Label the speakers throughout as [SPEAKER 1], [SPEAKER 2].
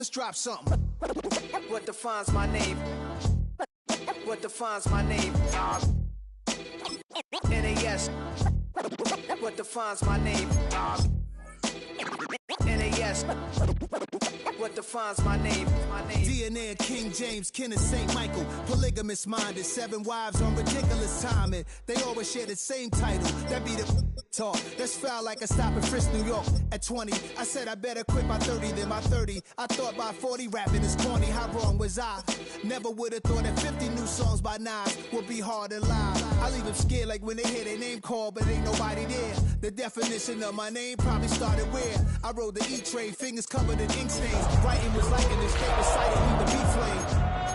[SPEAKER 1] Let's drop something. What defines my name? What defines my name? NAS. What defines my name? NAS. What defines my name? DNA of King James, kin of St. Michael. Polygamous minded, 7 wives on ridiculous timing. They always share the same title. That be the talk. That's foul like a stop in Frisk, New York. At 20, I said I better quit by 30 than by 30. I thought by 40 rapping is corny. How wrong was I? Never would have thought that 50 new songs by Nas would be hard to live. I leave them scared like when they hear their name called, but ain't nobody there. The definition of my name probably started where I rode the E-train, fingers covered in ink stains. Writing was like an escape recited in the B-flame.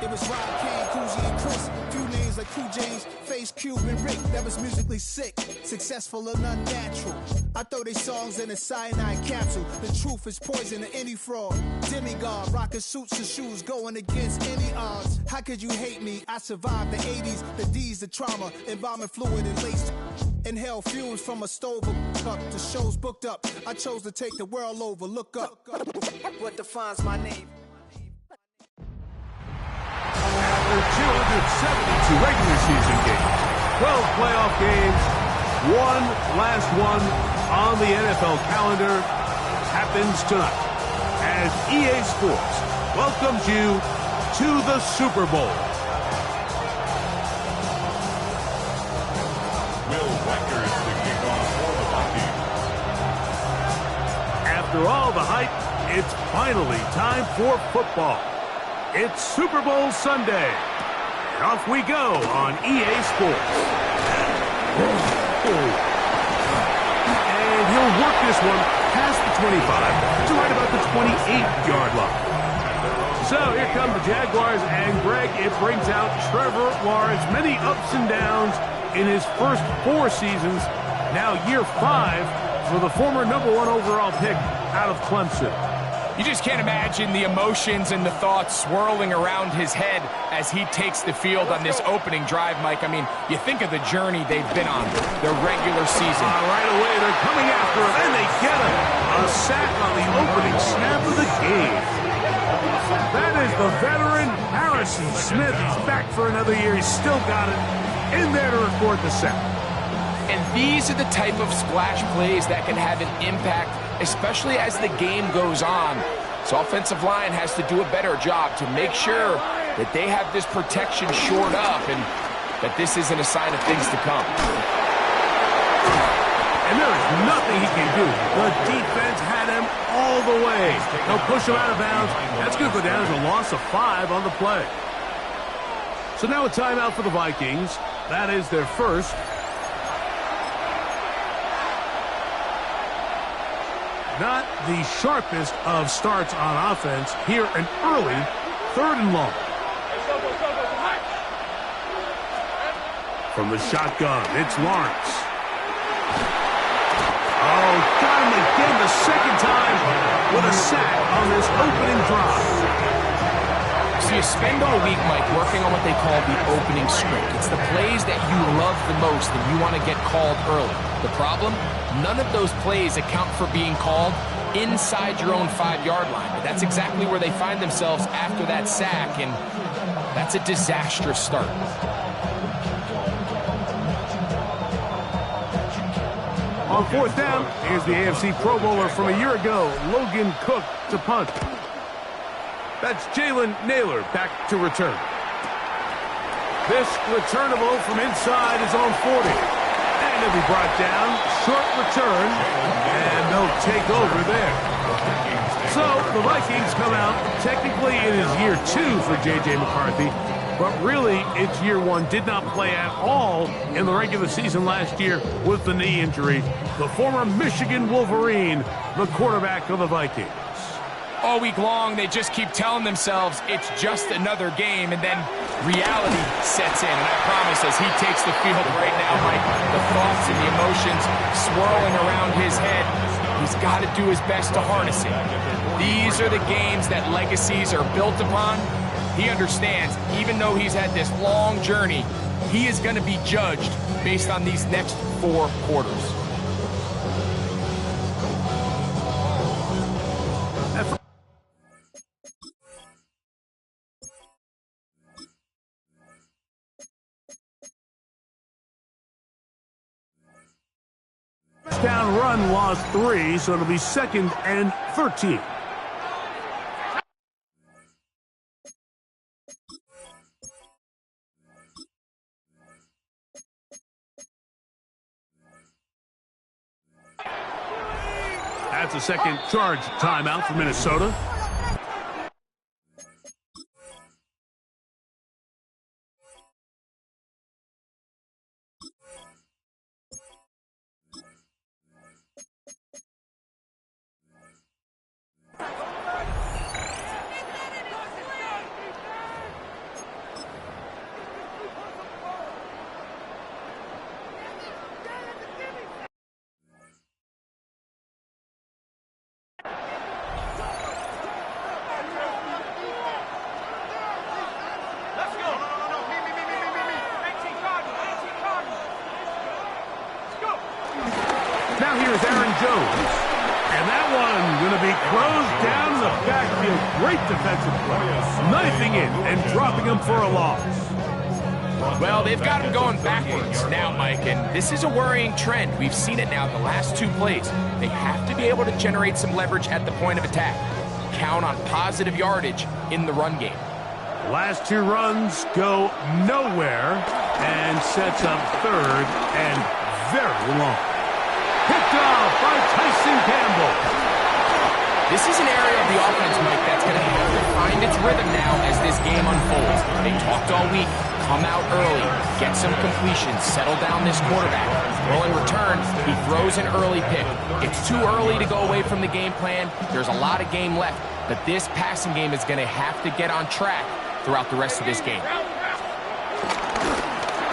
[SPEAKER 1] It was Rob, Kane, Coogee, and Chris. Few names like Cool James, Face, Cube, and Rick. That was musically sick, successful and unnatural. I throw these songs in a cyanide capsule. The truth is poison to any fraud. Demigod, rocking suits and shoes, going against any odds. How could you hate me? I survived the 80s, the D's, the trauma, embalming fluid and laced. Inhale fumes from a stove up to shows booked up. I chose to take the world over. Look up. What defines my name?
[SPEAKER 2] After 272 regular season games, 12 playoff games, one last one on the NFL calendar happens tonight as EA Sports welcomes you to the Super Bowl. After all the hype, it's finally time for football. It's Super Bowl Sunday. And off we go on EA Sports. And he'll work this one past the 25 to right about the 28-yard line. So here come the Jaguars, and Greg, it brings out Trevor Lawrence. Many ups and downs in his first 4 seasons. Now year 5 for the former #1 overall pick out of Clemson.
[SPEAKER 3] You just can't imagine the emotions and the thoughts swirling around his head as he takes the field on this opening drive, Mike. I mean, you think of the journey they've been on, their regular season.
[SPEAKER 2] Right away, they're coming after him, and they get him. A sack on the opening snap of the game. That is the veteran Harrison Smith. He's back for another year. He's still got it in there to record the sack.
[SPEAKER 3] And these are the type of splash plays that can have an impact, especially as the game goes on. So offensive line has to do a better job to make sure that they have this protection shored up and that this isn't a sign of things to come.
[SPEAKER 2] And there is nothing he can do. The defense had him all the way. They'll push him out of bounds. That's going to go down as a loss of 5 on the play. So now a timeout for the Vikings. That is their first. Not the sharpest of starts on offense. Here, an early 3rd and long. From the shotgun, it's Lawrence. Oh, got him again the second time with a sack on this opening drive.
[SPEAKER 3] So you spend all week, Mike, working on what they call the opening script. It's the plays that you love the most and you want to get called early. The problem? None of those plays account for being called inside your own 5-yard line. But that's exactly where they find themselves after that sack, and that's a disastrous start.
[SPEAKER 2] On 4th down, here's the AFC Pro Bowler from a year ago, Logan Cook to punt. That's Jalen Naylor back to return. This returnable from inside is on 40. And it'll be brought down. Short return. And they'll take over there. So the Vikings come out. Technically, it is year 2 for J.J. McCarthy. But really, it's year 1. Did not play at all in the regular season last year with the knee injury. The former Michigan Wolverine, the quarterback of the Vikings.
[SPEAKER 3] All week long, they just keep telling themselves it's just another game, and then reality sets in. And I promise, as he takes the field right now, Mike, the thoughts and the emotions swirling around his head, he's got to do his best to harness it. These are the games that legacies are built upon. He understands, even though he's had this long journey, he is going to be judged based on these next 4 quarters.
[SPEAKER 2] Down run lost 3, so it'll be 2nd and 13. That's a second charge timeout for Minnesota. Now here's Aaron Jones. And that one going to be closed down in the backfield. Great defensive play. Knifing in and dropping him for a loss.
[SPEAKER 3] Well, they've got him going backwards now, Mike, and this is a worrying trend. We've seen it now the last 2 plays. They have to be able to generate some leverage at the point of attack. Count on positive yardage in the run game.
[SPEAKER 2] Last 2 runs go nowhere and sets up 3rd and very long. Picked off by Tyson Campbell.
[SPEAKER 3] This is an area of the offense, Mike, that's going to have to find its rhythm now as this game unfolds. They talked all week. Come out early, get some completions, settle down this quarterback. Well, in return, he throws an early pick. It's too early to go away from the game plan. There's a lot of game left, but this passing game is going to have to get on track throughout the rest of this game.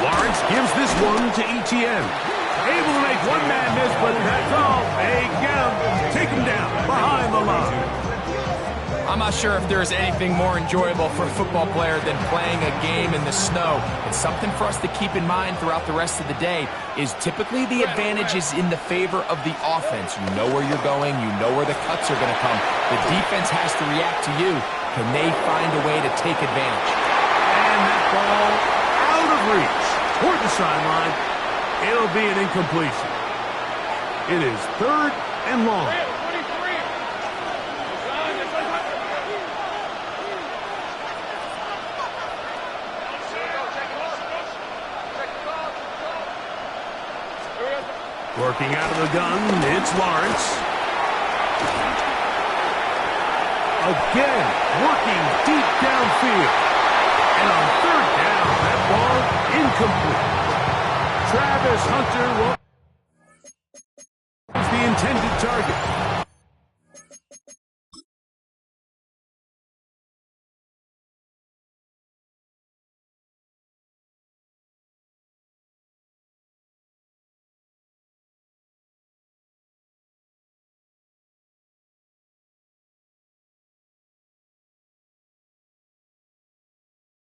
[SPEAKER 2] Lawrence gives this one to Etienne. Able to make one man miss, but that's all. They get him. Take him down behind the line.
[SPEAKER 3] I'm not sure if there's anything more enjoyable for a football player than playing a game in the snow. And something for us to keep in mind throughout the rest of the day is typically the advantage is in the favor of the offense. You know where you're going. You know where the cuts are going to come. The defense has to react to you. Can they find a way to take advantage?
[SPEAKER 2] And that ball out of reach toward the sideline. It'll be an incompletion. It is 3rd and long. Working out of the gun, it's Lawrence. Again, working deep downfield. And on 3rd down, that ball incomplete. Travis Hunter was the intended target.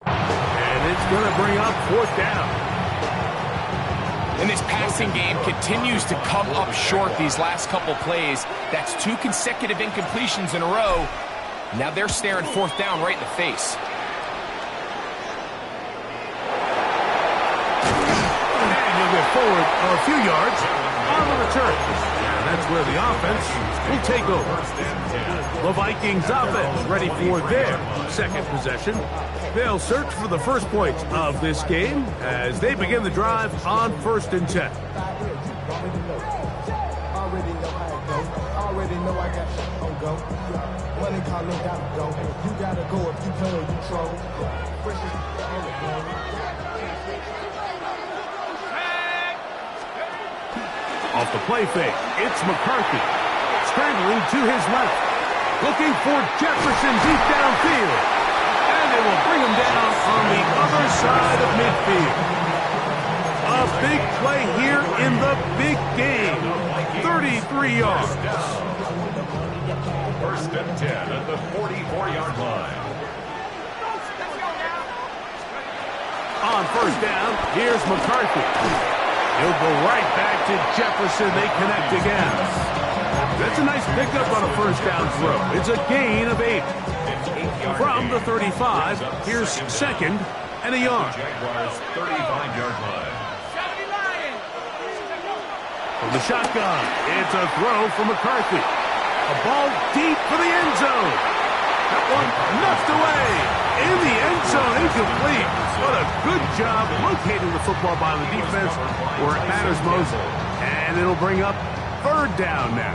[SPEAKER 2] And it's going to bring up 4th down.
[SPEAKER 3] And this passing game continues to come up short these last couple plays. That's 2 consecutive incompletions in a row. Now they're staring 4th down right in the face.
[SPEAKER 2] And he'll go forward a few yards on the return. And that's where the offense will take over. The Vikings offense ready for their 2nd possession. They'll search for the first points of this game as they begin the drive on 1st and 10. Off the play fake, it's McCarthy. Scrambling to his left. Looking for Jefferson deep downfield. And they will bring him down on the other side of midfield. A big play here in the big game. 33 yards.
[SPEAKER 4] 1st and 10 at the 44-yard line.
[SPEAKER 2] On 1st down, here's McCarthy. He'll go right back to Jefferson. They connect again. That's a nice pickup on a 1st down throw. It's a gain of 8. From the 35, here's 2nd and a yard.
[SPEAKER 4] Jaguars 35-yard line.
[SPEAKER 2] From the shotgun, it's a throw from McCarthy. A ball deep for the end zone. That one knocked away. In the end zone, incomplete. What a good job locating the football by the defense where it matters most. And it'll bring up third down now.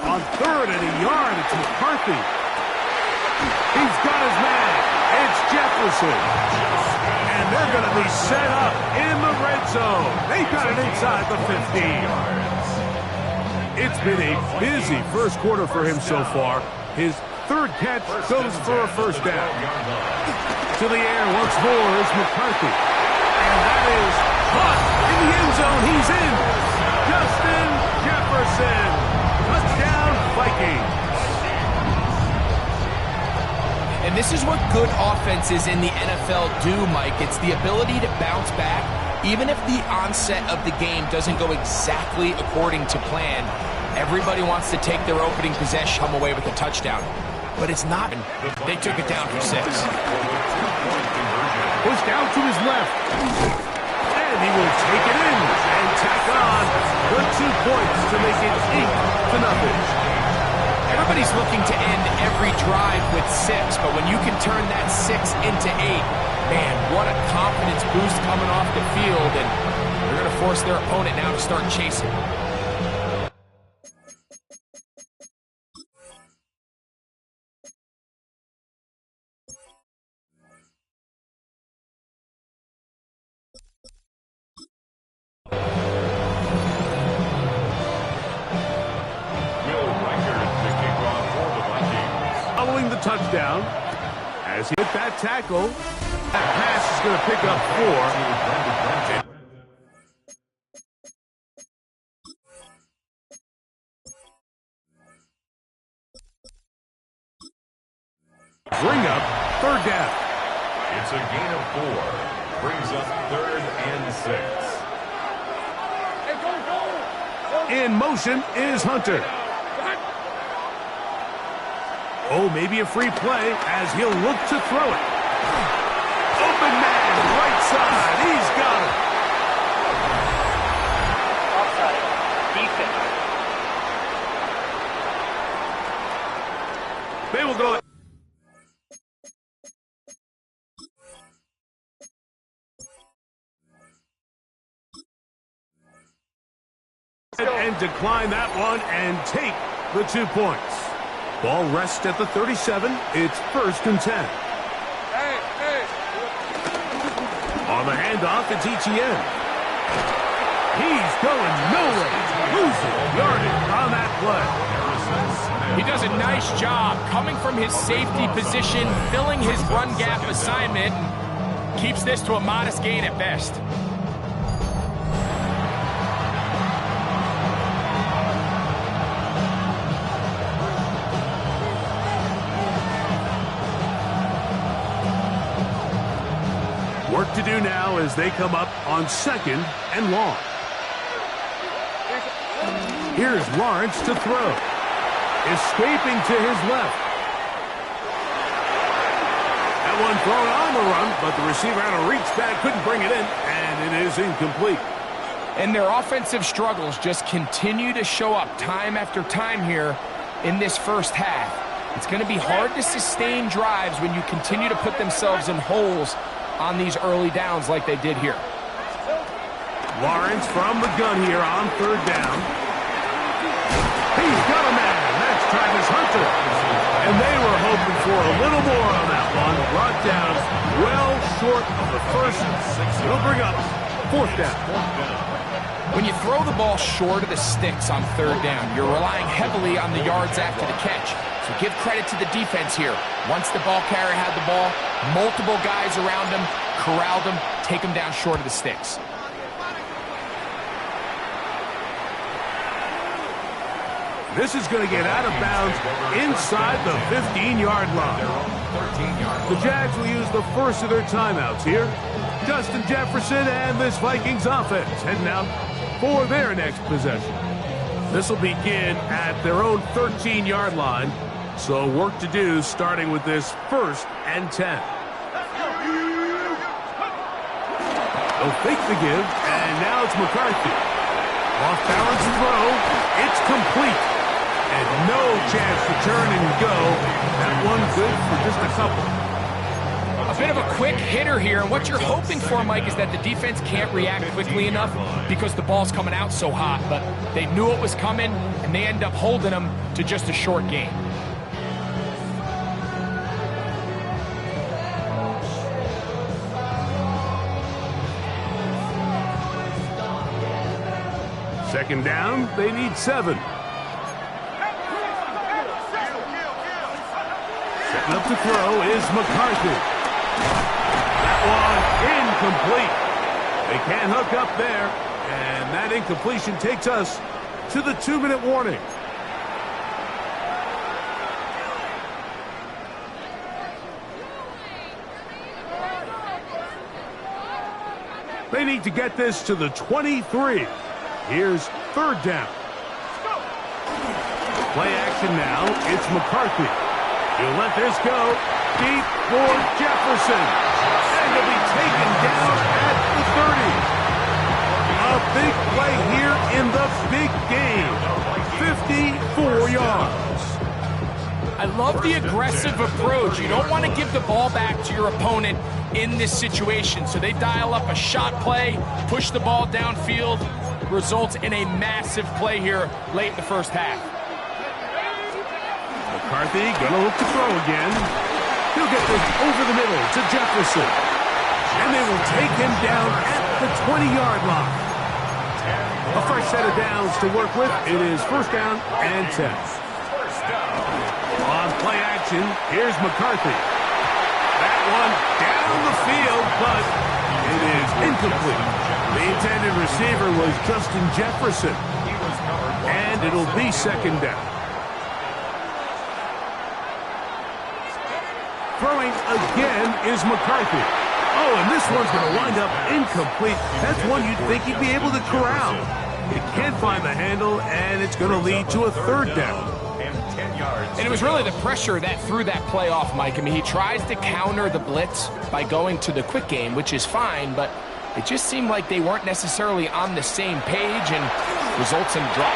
[SPEAKER 2] On third and a yard, it's McCarthy. He's got his man. It's Jefferson. And they're going to be set up in the red zone. They've got it inside the 15. It's been a busy first quarter for him so far. His third catch goes for a first down. To the air once more is McCarthy. And that is caught in the end zone. He's in. Justin Jefferson. Touchdown, Vikings.
[SPEAKER 3] And this is what good offenses in the NFL do, Mike. It's the ability to bounce back, even if the onset of the game doesn't go exactly according to plan. Everybody wants to take their opening possession, come away with a touchdown. But it's not. They took it down for 6.
[SPEAKER 2] Push down to his left. And he will take it in and tack on the 2 points to make it 8-0.
[SPEAKER 3] Everybody's looking to end every drive with 6, but when you can turn that 6 into 8, man, what a confidence boost coming off the field, and they're going to force their opponent now to start chasing.
[SPEAKER 2] Following the touchdown, as he hit that tackle, that pass is going to pick up 4. Bring up third down.
[SPEAKER 4] It's a gain of 4. Brings up 3rd and 6.
[SPEAKER 2] In motion is Hunter. Oh, maybe a free play as he'll look to throw it. Open man, right side. He's got it.
[SPEAKER 5] Offside. Defense.
[SPEAKER 2] They will go. And decline that one and take the 2 points. Ball rests at the 37. It's 1st and 10. On the handoff, it's Etienne. He's going nowhere. Losing yardage on that play.
[SPEAKER 3] He does a nice job coming from his safety position, filling his run gap assignment, and keeps this to a modest gain at best.
[SPEAKER 2] Work to do now as they come up on 2nd and long. Here's Lawrence to throw. Escaping to his left. That one thrown on the run, but the receiver had to reach back, couldn't bring it in, and it is incomplete.
[SPEAKER 3] And their offensive struggles just continue to show up time after time here in this first half. It's going to be hard to sustain drives when you continue to put themselves in holes on these early downs like they did here.
[SPEAKER 2] Lawrence from the gun here on 3rd down. He's got a man. That's Travis Hunter. And they were hoping for a little more on that one. Brought down well short of the first. It'll bring up 4th down.
[SPEAKER 3] When you throw the ball short of the sticks on 3rd down, you're relying heavily on the yards after the catch. So give credit to the defense here. Once the ball carrier had the ball, multiple guys around him, corralled him, take him down short of the sticks.
[SPEAKER 2] This is going to get out of bounds inside the 15-yard line. The Jags will use the first of their timeouts here. Justin Jefferson and this Vikings offense heading out for their next possession. This will begin at their own 13-yard line. So work to do starting with this 1st and 10. They'll fake the give, and now it's McCarthy. Off-balance throw. It's complete. And no chance to turn and go. That one good for just a couple.
[SPEAKER 3] A bit of a quick hitter here, and what you're hoping for, Mike, is that the defense can't react quickly enough because the ball's coming out so hot. But they knew it was coming, and they end up holding them to just a short game.
[SPEAKER 2] Second down, they need 7. Setting up to throw is McCarthy. That one incomplete. They can't hook up there, and that incompletion takes us to the 2-minute warning. They need to get this to the 23. Here's 3rd down. Play action now. It's McCarthy. He'll let this go. Deep for Jefferson. And he'll be taken down at the 30. A big play here in the big game. 54 yards.
[SPEAKER 3] I love the aggressive approach. You don't want to give the ball back to your opponent in this situation. So they dial up a shot play, push the ball downfield, results in a massive play here late in the first half.
[SPEAKER 2] McCarthy gonna look to throw again. He'll get this over the middle to Jefferson. And they will take him down at the 20-yard line. A fresh set of downs to work with. It is 1st down and 10. On play action, here's McCarthy. That one down the field, but it is incomplete. The intended receiver was Justin Jefferson. And it'll be 2nd down. Throwing again is McCarthy. Oh, and this one's going to wind up incomplete. That's one you'd think he'd be able to corral. He can't find the handle, and it's going to lead to a 3rd down.
[SPEAKER 3] And it was really the pressure that threw that play off, Mike. I mean, he tries to counter the blitz by going to the quick game, which is fine, but it just seemed like they weren't necessarily on the same page and results in drop.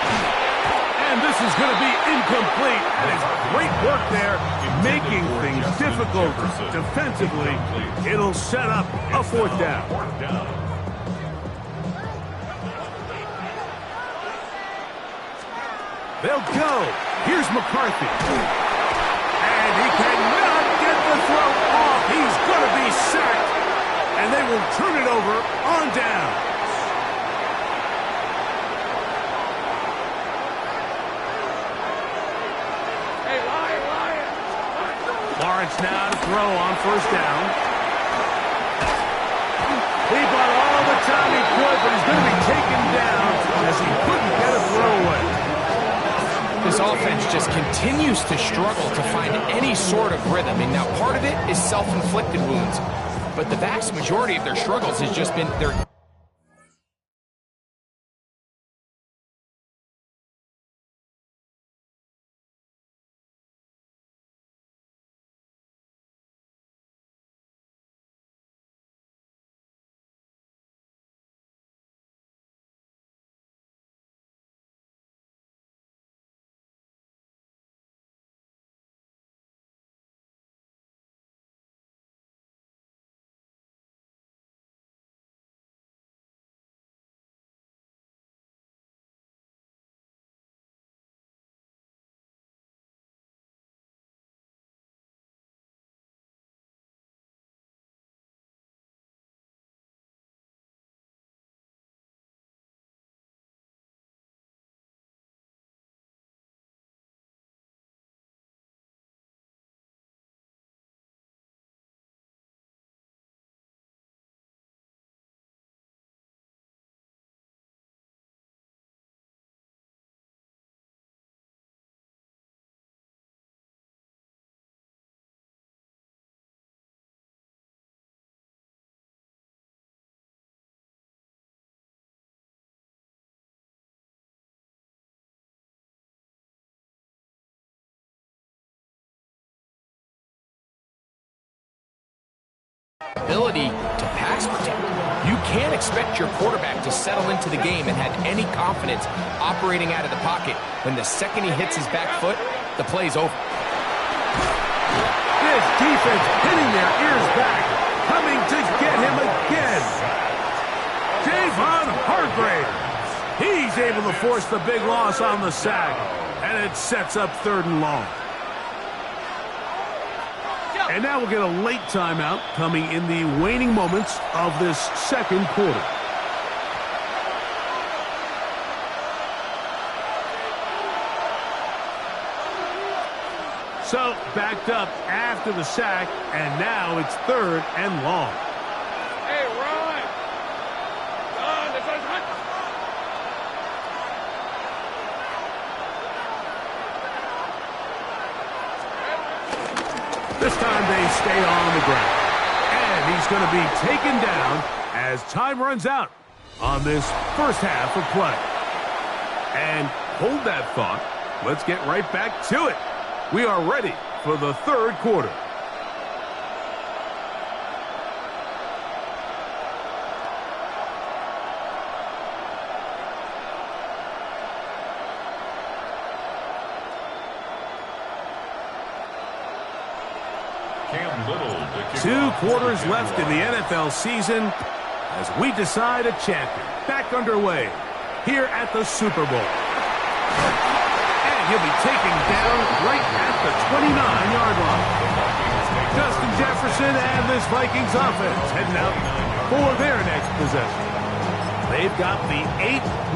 [SPEAKER 2] And this is going to be incomplete. And it's great work there, making things difficult defensively. It'll set up a 4th down. They'll go. Here's McCarthy. And he cannot get the throw off. He's going to be sacked. And they will turn it over on down. Lawrence now to throw on 1st down. He bought all the time he could, but he's going to be taken down as he couldn't get a throw away.
[SPEAKER 3] This offense just continues to struggle to find any sort of rhythm. And now part of it is self-inflicted wounds, but the vast majority of their struggles has just been their ability to pass protect. You can't expect your quarterback to settle into the game and have any confidence operating out of the pocket when the second he hits his back foot, the play's over.
[SPEAKER 2] This defense hitting their ears back, coming to get him again. Javon Hargrave. He's able to force the big loss on the sack, and it sets up 3rd and long. And now we'll get a late timeout coming in the waning moments of this 2nd quarter. So, backed up after the sack, and now it's 3rd and long.
[SPEAKER 6] Hey, Ron! Ron, this is hot!
[SPEAKER 2] This time they stay on the ground. And he's going to be taken down as time runs out on this first half of play. And hold that thought. Let's get right back to it. We are ready for the 3rd quarter. Two quarters left in the NFL season as we decide a champion. Back underway here at the Super Bowl. And he'll be taken down right at the 29-yard line. Justin Jefferson and this Vikings offense heading out for their next possession. They've got the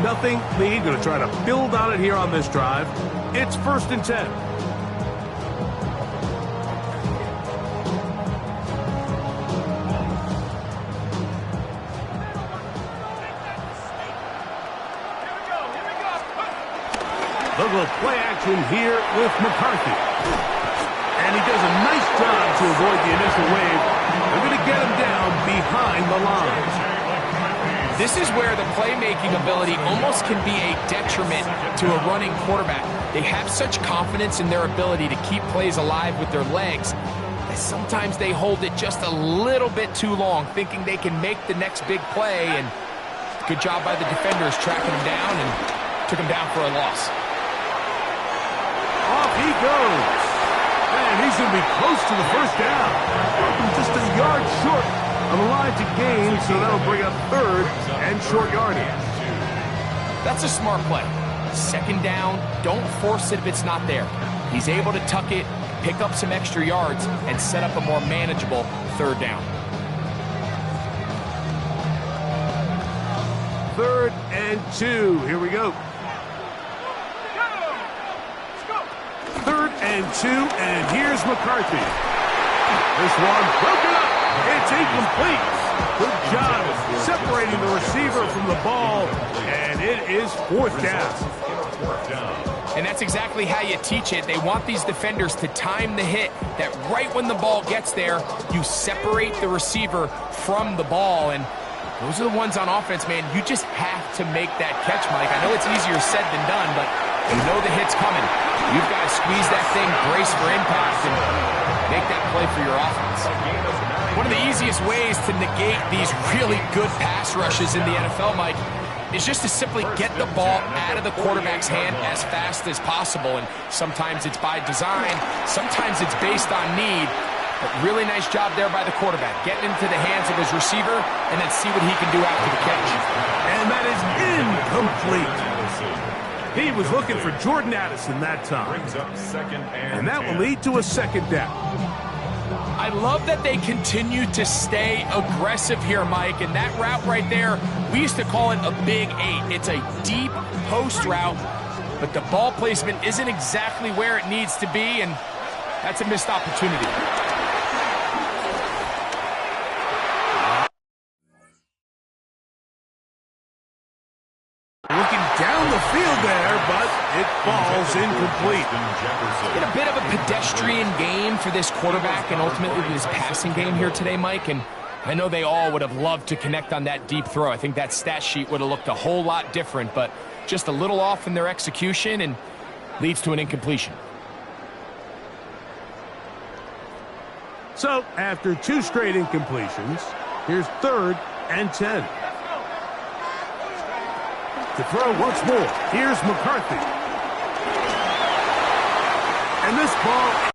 [SPEAKER 2] 8-0 lead. Going to try to build on it here on this drive. It's 1st and 10. They'll go play action here with McCarthy. And he does a nice job to avoid the initial wave. They're going to get him down behind the line.
[SPEAKER 3] This is where the playmaking ability almost can be a detriment to a running quarterback. They have such confidence in their ability to keep plays alive with their legs that sometimes they hold it just a little bit too long, thinking they can make the next big play. And good job by the defenders tracking him down and took him down for a loss.
[SPEAKER 2] Off he goes. And he's going to be close to the 1st down. Just a yard short on the line to gain, so that'll bring up 3rd and short yardage.
[SPEAKER 3] That's a smart play. 2nd down, don't force it if it's not there. He's able to tuck it, pick up some extra yards, and set up a more manageable 3rd down.
[SPEAKER 2] 3rd and 2. Here we go. 3rd and 2, and here's McCarthy. This one broken up. It's incomplete. Good job separating the receiver from the ball, and it is 4th down.
[SPEAKER 3] And that's exactly how you teach it. They want these defenders to time the hit, that right when the ball gets there, you separate the receiver from the ball. And those are the ones on offense, man. You just have to make that catch, Mike. I know it's easier said than done, but you know the hit's coming. You've got to squeeze that thing, brace for impact, and make that play for your offense. One of the easiest ways to negate these really good pass rushes in the NFL, Mike, is just to simply get the ball out of the quarterback's hand as fast as possible. And sometimes it's by design, sometimes it's based on need. But really nice job there by the quarterback, getting into the hands of his receiver and then see what he can do after the catch.
[SPEAKER 2] And that is incomplete. He was looking for Jordan Addison that time. And that will lead to a 2nd down.
[SPEAKER 3] I love that they continue to stay aggressive here, Mike. And that route right there, we used to call it a big 8. It's a deep post route, but the ball placement isn't exactly where it needs to be, and that's a missed opportunity.
[SPEAKER 2] Looking down the field there, but it falls incomplete.
[SPEAKER 3] Been a bit of a pedestrian game for this quarterback and ultimately this passing game here today, Mike. And I know they all would have loved to connect on that deep throw. I think that stat sheet would have looked a whole lot different, but just a little off in their execution and leads to an incompletion.
[SPEAKER 2] So, after 2 straight incompletions, here's 3rd and 10. To throw once more, here's McCarthy. And this ball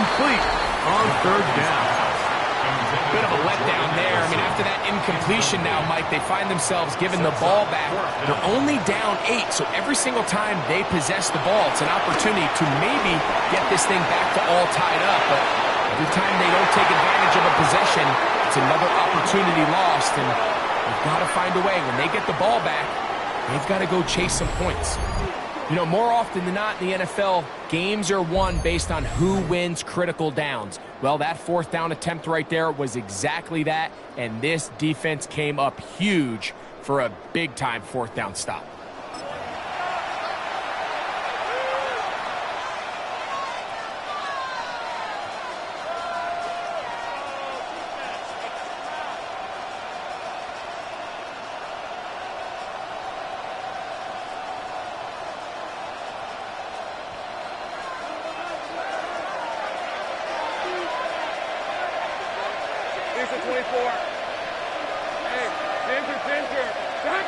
[SPEAKER 2] complete on third down.
[SPEAKER 3] Bit of a letdown there. I mean, after that incompletion now, Mike, they find themselves giving the ball back. They're only down 8, so every single time they possess the ball, it's an opportunity to maybe get this thing back to all tied up. But every time they don't take advantage of a possession, it's another opportunity lost, and they've got to find a way. When they get the ball back, they've got to go chase some points. You know, more often than not in the NFL, games are won based on who wins critical downs. Well, that fourth down attempt right there was exactly that, and this defense came up huge for a big-time fourth down stop.
[SPEAKER 6] Here's the 24. Hey, Ginger. Back.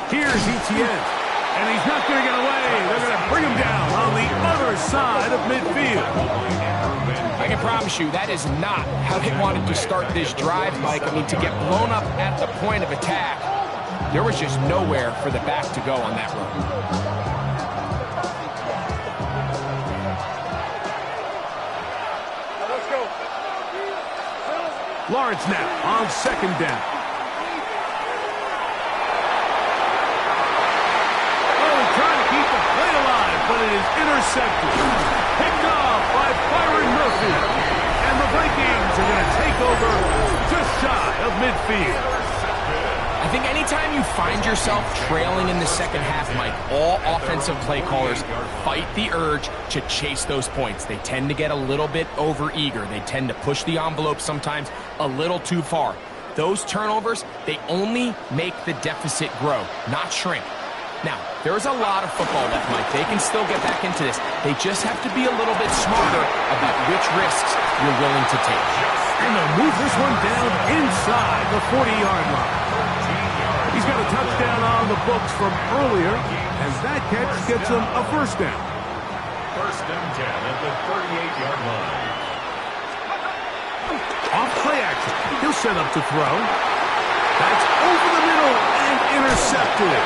[SPEAKER 2] Here's Etienne, and he's not going to get away. They're going to bring him down on the other side of midfield.
[SPEAKER 3] I can promise you that is not how they wanted to start this drive, Mike. I mean, to get blown up at the point of attack, there was just nowhere for the back to go on that run.
[SPEAKER 2] Lawrence now on second down. Oh, trying to keep the play alive, but it is intercepted. Picked off by Byron Murphy. And the Vikings are going to take over just shy of midfield.
[SPEAKER 3] I think anytime you find yourself trailing in the second half, Mike, all offensive play callers fight the urge to chase those points. They tend to get a little bit overeager. They tend to push the envelope sometimes a little too far. Those turnovers, they only make the deficit grow, not shrink. Now, there's a lot of football left, Mike. They can still get back into this. They just have to be a little bit smarter about which risks you're willing to take.
[SPEAKER 2] And they'll move this one down inside the 40-yard line. He's got a touchdown on the books from earlier, and that catch gets him a first down.
[SPEAKER 4] First and 10 at the 38-yard line.
[SPEAKER 2] Off play action. He'll set up to throw. That's over the middle and intercepted.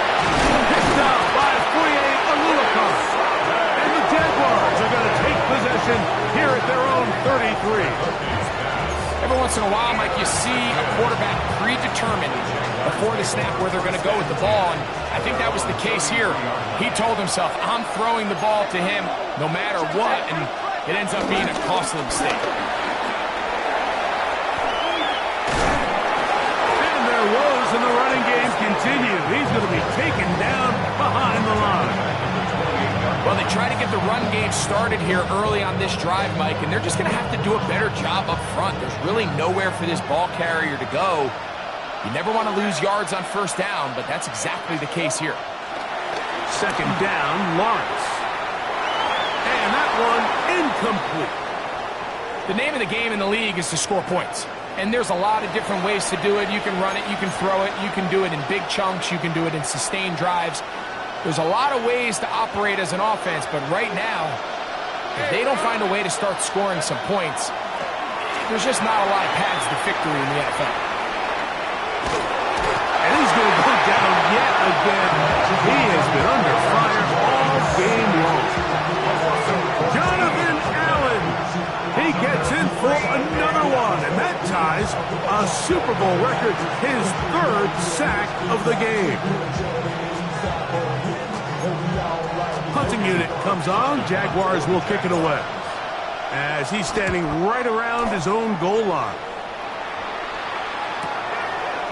[SPEAKER 2] Picked up by 48 Aluakar. And the Jaguars are going to take possession here at their own 33.
[SPEAKER 3] Every once in a while, Mike, you see a quarterback predetermined before the snap where they're going to go with the ball, and I think that was the case here. He told himself, I'm throwing the ball to him no matter what, and it ends up being a costly mistake.
[SPEAKER 2] And their woes in the running game continue. He's going to be taken down behind the line.
[SPEAKER 3] Well, they try to get the run game started here early on this drive, Mike, and they're just going to have to do a better job up front. There's really nowhere for this ball carrier to go. You never want to lose yards on first down, but that's exactly the case here.
[SPEAKER 2] Second down, Lawrence. And that one incomplete.
[SPEAKER 3] The name of the game in the league is to score points. And there's a lot of different ways to do it. You can run it, you can throw it, you can do it in big chunks, you can do it in sustained drives. There's a lot of ways to operate as an offense, but right now, if they don't find a way to start scoring some points, there's just not a lot of paths to victory in the NFL.
[SPEAKER 2] And he's going to go down yet again. He has been under fire all game long. Jonathan Allen, he gets in for another one, and that ties a Super Bowl record, his third sack of the game. Punting unit comes on. Jaguars will kick it away as he's standing right around his own goal line.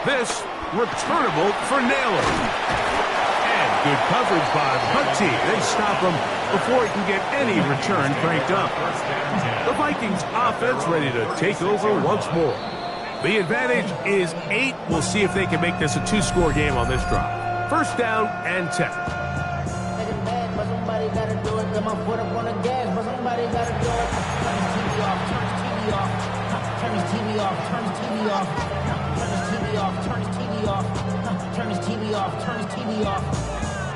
[SPEAKER 2] This returnable for Naylor. And good coverage by the punt team. They stop him before he can get any return cranked up. The Vikings offense ready to take over once more. The advantage is 8. We'll see if they can make this a 2-score game on this drive. First down and 10.
[SPEAKER 7] Somebody gotta do it. Got my foot up on the gas, but somebody gotta do it. Turn this TV off. Turn this TV off. Turn this TV off. Turn this TV off. Turn this TV off, turn his TV off, turn his TV off, turn his TV off.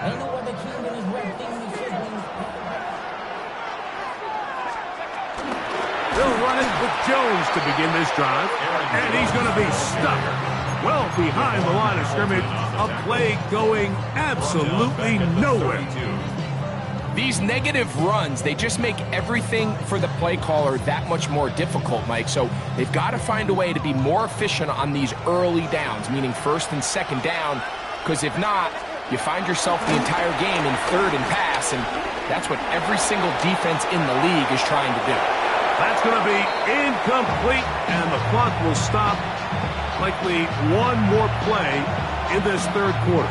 [SPEAKER 7] Ain't no other king than his red thing and siblings.
[SPEAKER 2] They'll run it with Jones to begin this drive, and he's going to be stuck well behind the line of scrimmage. A play going absolutely nowhere.
[SPEAKER 3] These negative runs, they just make everything for the play caller that much more difficult, Mike. So they've got to find a way to be more efficient on these early downs, meaning first and second down, because if not, you find yourself the entire game in third and pass, and that's what every single defense in the league is trying to do.
[SPEAKER 2] That's going to be incomplete, and the clock will stop. Likely one more play in this third quarter.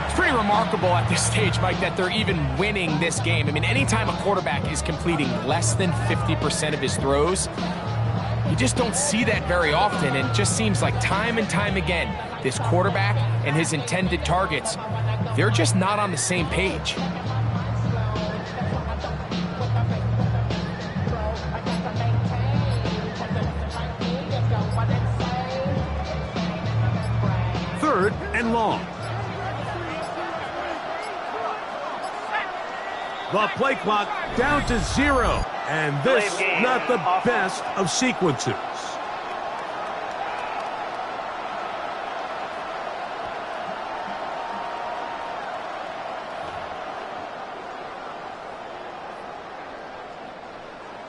[SPEAKER 3] It's pretty remarkable at this stage, Mike, that they're even winning this game. I mean, anytime a quarterback is completing less than 50% of his throws, you just don't see that very often, and it just seems like time and time again, this quarterback and his intended targets, they're just not on the same page.
[SPEAKER 2] Third and long. The play clock down to 0, and this not the best of sequences.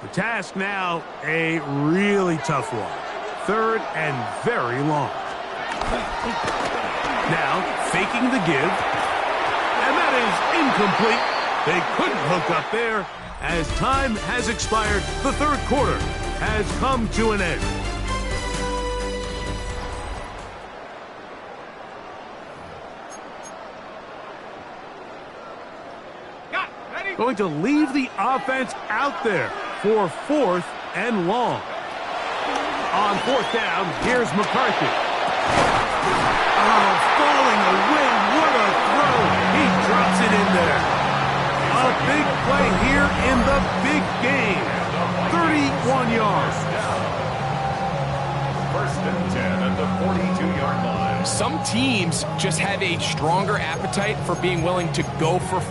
[SPEAKER 2] The task now, a really tough one. Third and very long. Now, faking the give, and that is incomplete. They couldn't hook up there. As time has expired, the third quarter has come to an end. Going to leave the offense out there for fourth and long. On fourth down, here's McCarthy. Oh, falling away. What a throw. He drops it in there. A big play here in the big game. 31 yards.
[SPEAKER 4] First and 10 at the 42-yard line.
[SPEAKER 3] Some teams just have a stronger appetite for being willing to go for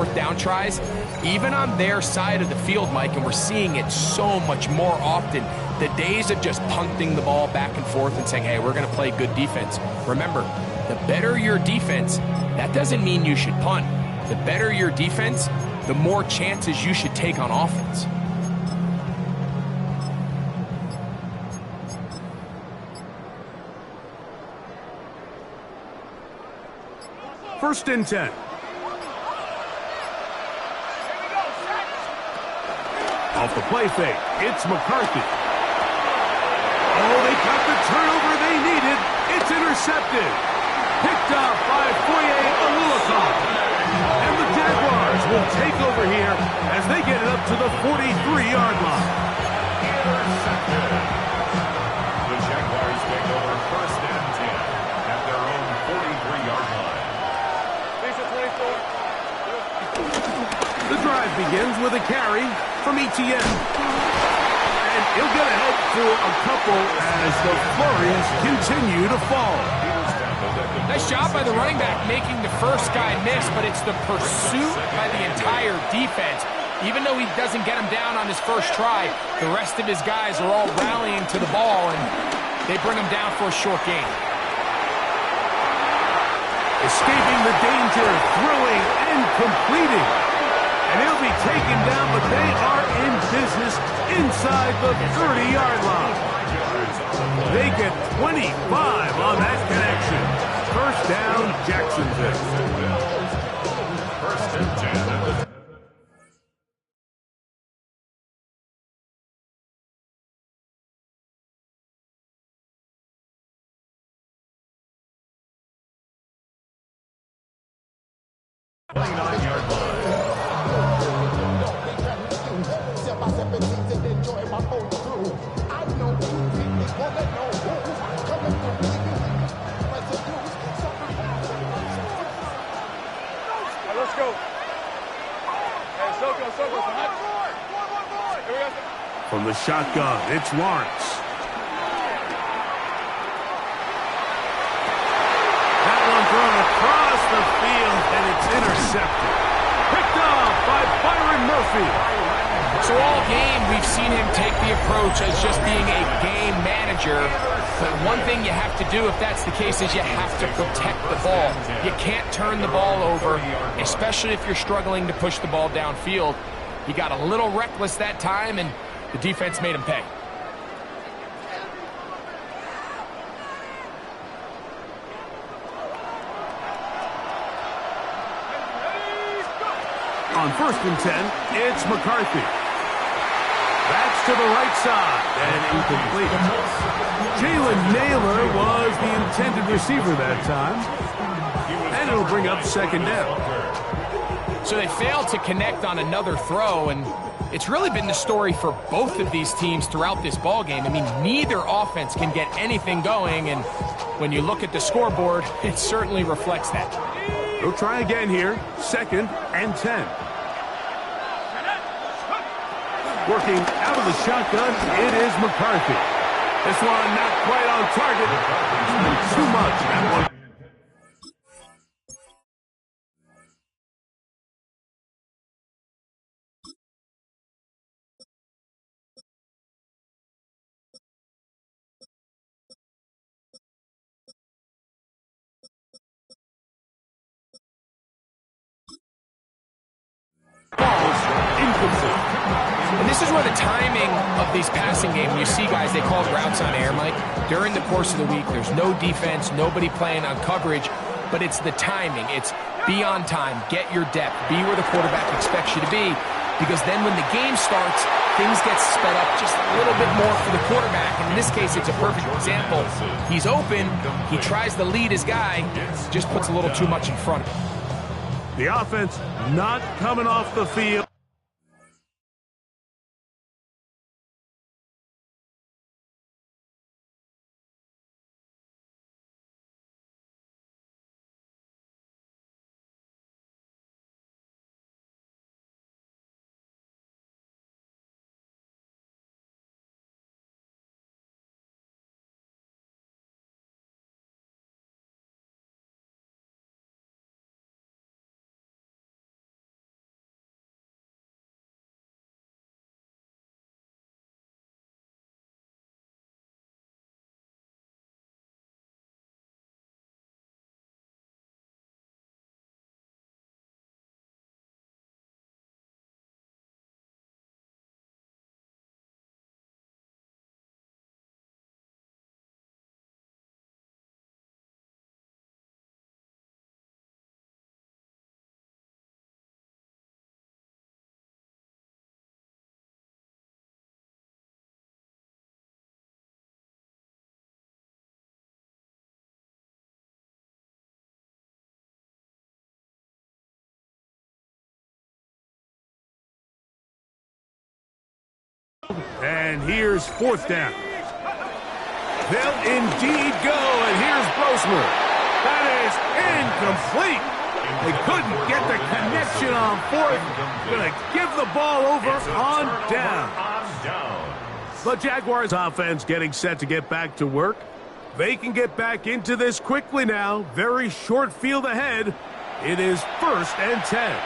[SPEAKER 3] fourth down tries, even on their side of the field, Mike, and we're seeing it so much more often. The days of just punting the ball back and forth and saying, hey, we're going to play good defense. Remember, the better your defense, that doesn't mean you should punt. The better your defense, the more chances you should take on offense.
[SPEAKER 2] First and 10. Off the play fake, it's McCarthy. Oh, they got the turnover they needed. It's intercepted. Picked up by Foye Oluokun. And the Jaguars will take over here as they get it up to the 43-yard line.
[SPEAKER 4] Intercepted. The Jaguars take over first and 10 at their own 43-yard line.
[SPEAKER 2] The drive begins with a carry from Etienne. And he'll get ahead for a couple as the flurries continue to fall.
[SPEAKER 3] Nice job by the running back making the first guy miss, but it's the pursuit by the entire defense. Even though he doesn't get him down on his first try, the rest of his guys are all rallying to the ball, and they bring him down for a short gain.
[SPEAKER 2] Escaping the danger, throwing and completing. And he'll be taken down, but they are in business inside the 30-yard line. They get 25 on that connection. First down, Jacksonville.
[SPEAKER 4] First and 10 at the line.
[SPEAKER 2] From the shotgun, it's Lawrence. That one thrown across the field, and it's intercepted. Picked off by Byron Murphy.
[SPEAKER 3] So all game, we've seen him take the approach as just being a game manager. But one thing you have to do if that's the case is you have to protect the ball. You can't turn the ball over, especially if you're struggling to push the ball downfield. He got a little reckless that time, and the defense made him pay.
[SPEAKER 2] On 1st and 10, it's McCarthy. That's to the right side and incomplete. Jalen Naylor was the intended receiver that time. And it'll bring up 2nd down.
[SPEAKER 3] So they failed to connect on another throw, and it's really been the story for both of these teams throughout this ballgame. I mean, neither offense can get anything going, and when you look at the scoreboard, it certainly reflects that.
[SPEAKER 2] They'll try again here. 2nd and 10. Working out of the shotgun, it is McCarthy. This one not quite on target. Too much, that one. Incomplete.
[SPEAKER 3] And this is where the timing of these passing games, you see guys, they call routes on air, Mike. During the course of the week, there's no defense, nobody playing on coverage, but it's the timing. It's be on time, get your depth, be where the quarterback expects you to be, because then when the game starts, things get sped up just a little bit more for the quarterback. And in this case, it's a perfect example. He's open, he tries to lead his guy, just puts a little too much in front of him.
[SPEAKER 2] The offense not coming off the field. And here's 4th down. They'll indeed go, and here's Brosmer. That is incomplete. They couldn't get the connection on 4th. Gonna give the ball over on down. The Jaguars offense getting set to get back to work. They can get back into this quickly now. Very short field ahead. It is 1st and 10.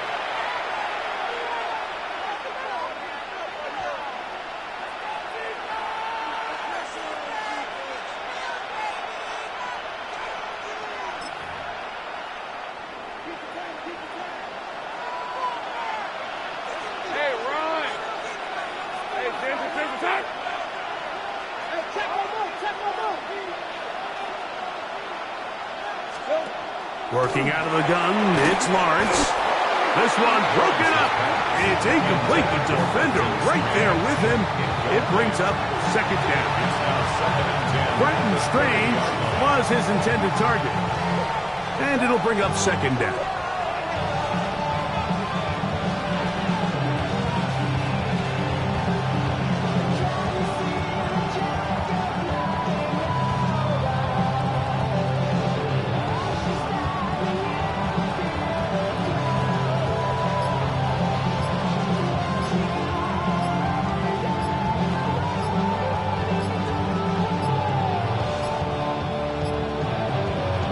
[SPEAKER 2] Working out of the gun, it's Lawrence. This one broken up. It's incomplete. The defender right there with him. It brings up 2nd down. Brenton Strange was his intended target. And it'll bring up 2nd down.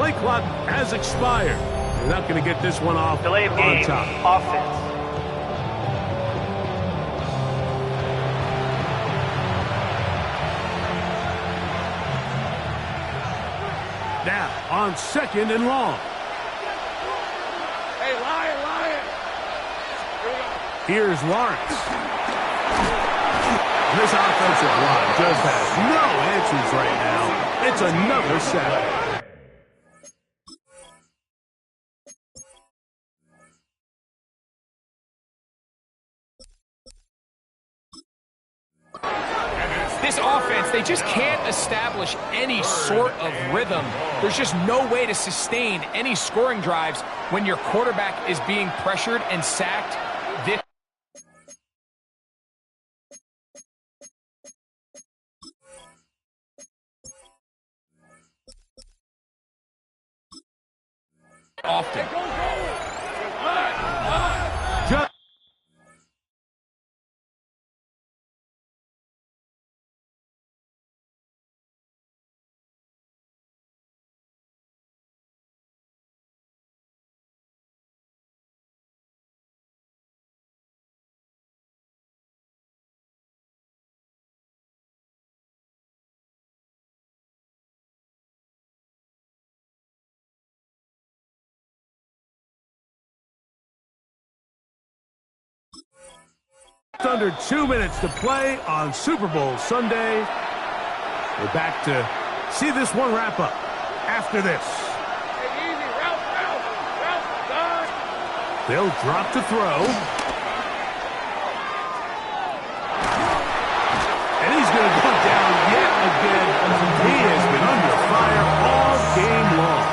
[SPEAKER 2] play clock has expired. They're not going to get this one off
[SPEAKER 5] Delay of
[SPEAKER 2] on
[SPEAKER 5] game.
[SPEAKER 2] top.
[SPEAKER 5] Offense.
[SPEAKER 2] Now on 2nd and long.
[SPEAKER 6] Hey, Lion. Here we go.
[SPEAKER 2] Here's Lawrence. This offensive line just has no answers right now. It's another sack.
[SPEAKER 3] This offense, they just can't establish any sort of rhythm. There's just no way to sustain any scoring drives when your quarterback is being pressured and sacked. This often.
[SPEAKER 2] Just under 2 minutes to play on Super Bowl Sunday. We're back to see this one wrap up after this.
[SPEAKER 6] Take it easy. Ralph. Done.
[SPEAKER 2] They'll drop to throw. And he's going to go down yet again. He has been under fire all game long.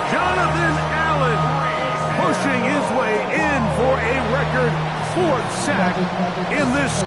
[SPEAKER 2] Jonathan Allen pushing his way in for a record 4th sack in this.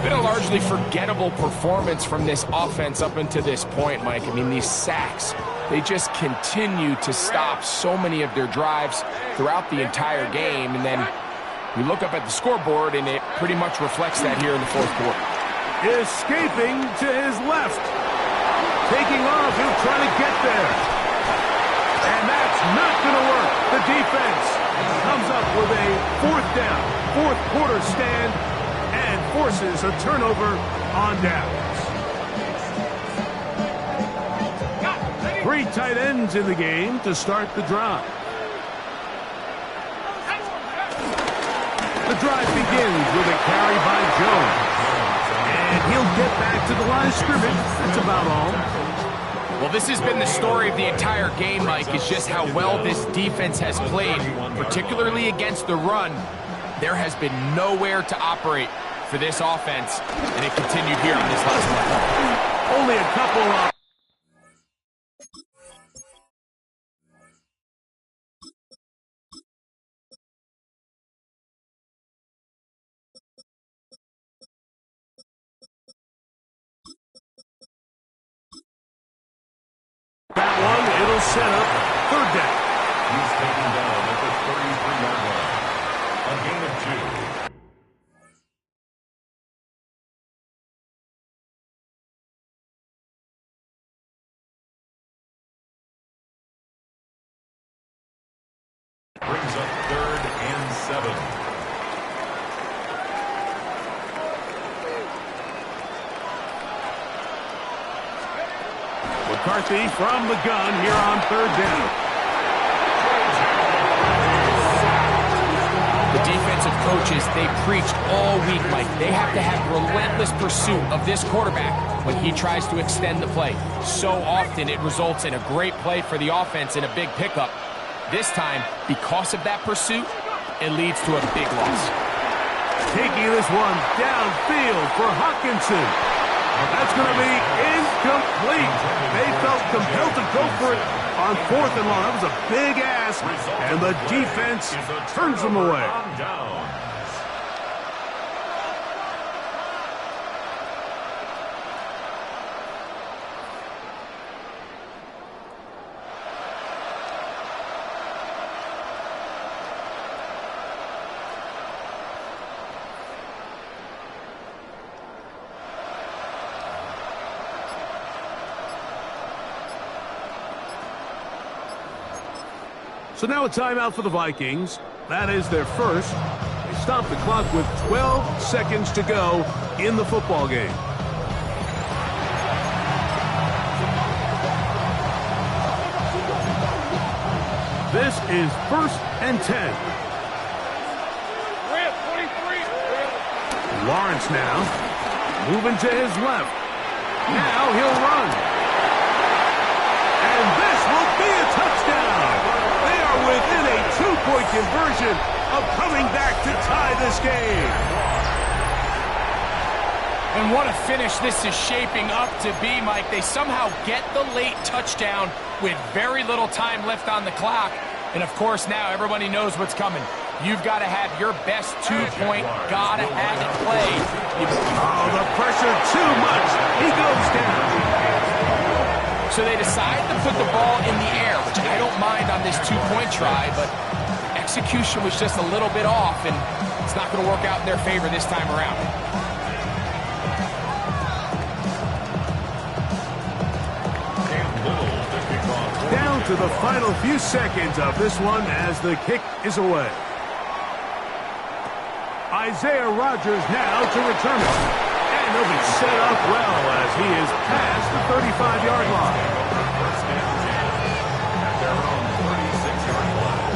[SPEAKER 3] Been a largely forgettable performance from this offense up until this point, Mike. I mean, these sacks, they just continue to stop so many of their drives throughout the entire game. And then you look up at the scoreboard, and it pretty much reflects that here in the 4th quarter.
[SPEAKER 2] Escaping to his left. Taking off, he'll try to get there. And that's not going to work. The defense comes up with a 4th down, 4th quarter stand, and forces a turnover on downs. 3 tight ends in the game to start the drive. The drive begins with a carry by Jones. And he'll get get back to the line of scrimmage. That's about all.
[SPEAKER 3] Well, this has been the story of the entire game, Mike, is just how well this defense has played, particularly against the run. There has been nowhere to operate for this offense, and it continued here on this last play.
[SPEAKER 2] Only a couple of... That one, it'll set up third down.
[SPEAKER 4] He's taken down at the 33-yard line. A gain of 2. Brings up 3rd and 7.
[SPEAKER 2] McCarthy from the gun here on 3rd down.
[SPEAKER 3] The defensive coaches, they preached all week, Mike. They have to have relentless pursuit of this quarterback when he tries to extend the play. So often it results in a great play for the offense and a big pickup. This time, because of that pursuit, it leads to a big loss.
[SPEAKER 2] Taking this one downfield for Hawkinson. That's going to be incomplete. They felt compelled to go for it on 4th and long. That was a big ask, and the defense turns them away. So now a timeout for the Vikings. That is their first. They stop the clock with 12 seconds to go in the football game. This is 1st and 10. Lawrence now moving to his left. Now he'll run. And this will be a touchdown. Within a 2-point conversion of coming back to tie this game.
[SPEAKER 3] And what a finish this is shaping up to be, Mike. They somehow get the late touchdown with very little time left on the clock. And, of course, now everybody knows what's coming. You've got to have your best 2-point, gotta have it play.
[SPEAKER 2] Oh, the pressure too much. He goes down.
[SPEAKER 3] So they decide to put the ball in the air, which I don't mind on this 2-point try, but execution was just a little bit off, and it's not going to work out in their favor this time around.
[SPEAKER 2] Down to the final few seconds of this one as the kick is away. Isaiah Rodgers now to return it. And he'll be set up well as he is past the 35-yard line.
[SPEAKER 4] First and 10 at their own 36-yard line.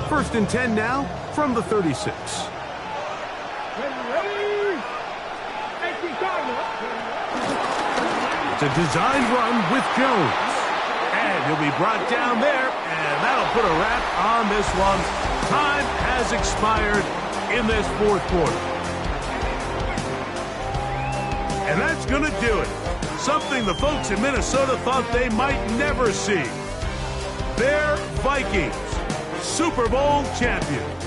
[SPEAKER 2] First and 10 now from the 36. It's a designed run with Jones. And he'll be brought down there, and that'll put a wrap on this one. Time has expired in this 4th quarter. And that's going to do it. Something the folks in Minnesota thought they might never see. They're Vikings, Super Bowl champions.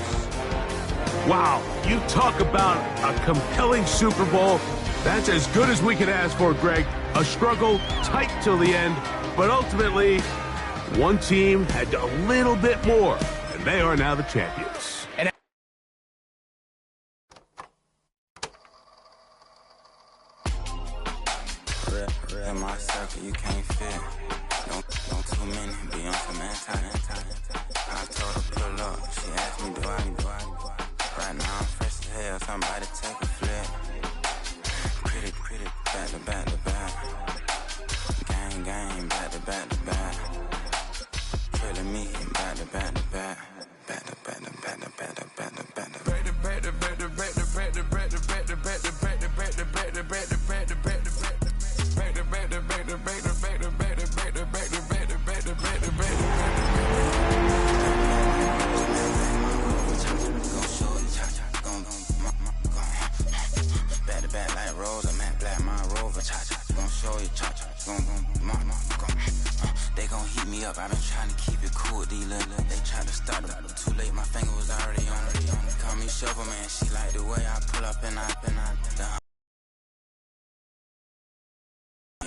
[SPEAKER 2] Wow, you talk about a compelling Super Bowl. That's as good as we could ask for, Greg. A struggle tight till the end. But ultimately, one team had a little bit more, and they are now the champions.
[SPEAKER 8] Real my circle, you can't fit. Don't too many be on some anti. I told her pull up, she asked me do I. Right now I'm fresh as hell, somebody take a flip. Pretty, back to back to back. Gang, back to back to back. Killing me, back to back to back. had to stop. Too late, my finger was already on it. Call me Shovel Man, she like the way I pull up and I